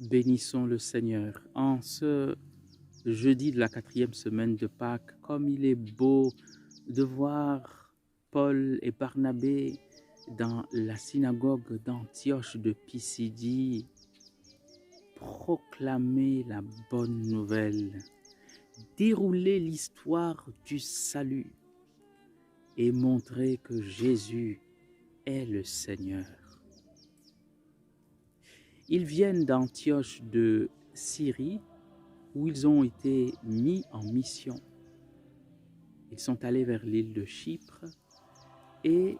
Bénissons le Seigneur. En ce jeudi de la 4e semaine de Pâques, comme il est beau de voir Paul et Barnabé dans la synagogue d'Antioche de Pisidie proclamer la bonne nouvelle, dérouler l'histoire du salut et montrer que Jésus est le Seigneur. Ils viennent d'Antioche de Syrie, où ils ont été mis en mission. Ils sont allés vers l'île de Chypre et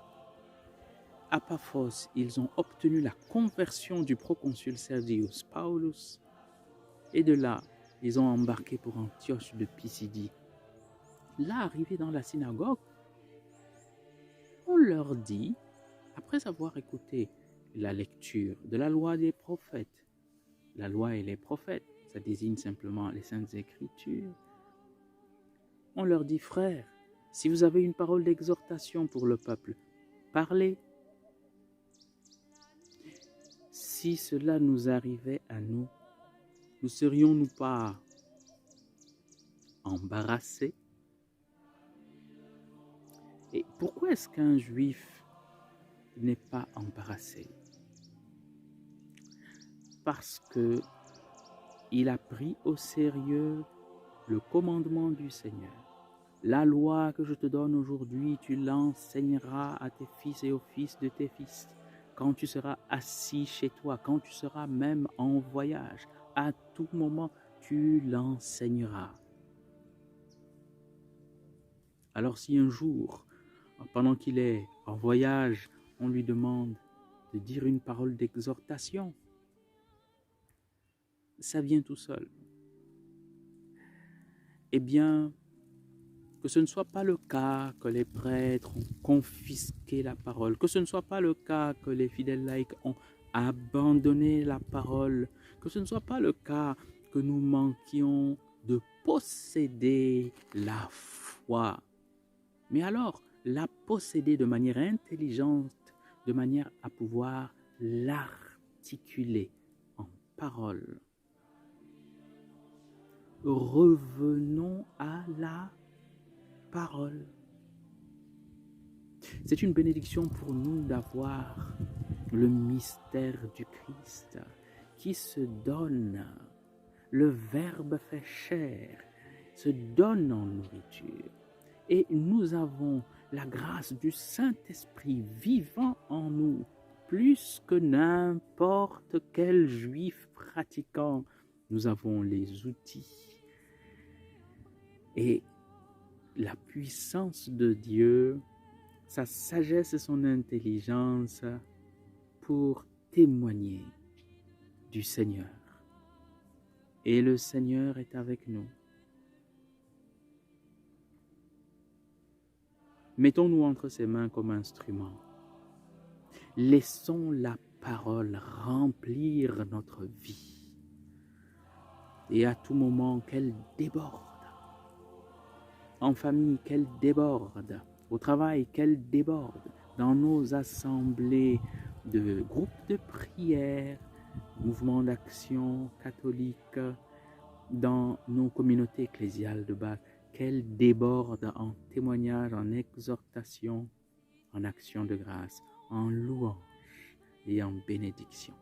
à Paphos, ils ont obtenu la conversion du proconsul Sergius Paulus et de là, ils ont embarqué pour Antioche de Pisidie. Là, arrivés dans la synagogue, on leur dit, après avoir écouté la lecture de la loi des prophètes, la loi et les prophètes, ça désigne simplement les Saintes Écritures, on leur dit, frères, si vous avez une parole d'exhortation pour le peuple, parlez. Si cela nous arrivait à nous, ne serions-nous pas embarrassés? Et pourquoi est-ce qu'un juif n'est pas embarrassé? Parce que il a pris au sérieux le commandement du Seigneur. La loi que je te donne aujourd'hui, tu l'enseigneras à tes fils et aux fils de tes fils. Quand tu seras assis chez toi, quand tu seras même en voyage, à tout moment, tu l'enseigneras. Alors si un jour, pendant qu'il est en voyage, on lui demande de dire une parole d'exhortation, ça vient tout seul. Eh bien, que ce ne soit pas le cas que les prêtres ont confisqué la parole, que ce ne soit pas le cas que les fidèles laïcs ont abandonné la parole, que ce ne soit pas le cas que nous manquions de posséder la foi. Mais alors, la posséder de manière intelligente, de manière à pouvoir l'articuler en parole. Revenons à la parole. C'est une bénédiction pour nous d'avoir le mystère du Christ qui se donne. Le Verbe fait chair, se donne en nourriture. Et nous avons la grâce du Saint-Esprit vivant en nous, plus que n'importe quel juif pratiquant. Nous avons les outils et la puissance de Dieu, sa sagesse et son intelligence pour témoigner du Seigneur. Et le Seigneur est avec nous. Mettons-nous entre ses mains comme instruments. Laissons la parole remplir notre vie. Et à tout moment, qu'elle déborde. En famille, qu'elle déborde. Au travail, qu'elle déborde. Dans nos assemblées de groupes de prière, mouvements d'action catholique, dans nos communautés ecclésiales de base, qu'elle déborde en témoignage, en exhortation, en action de grâce, en louange et en bénédiction.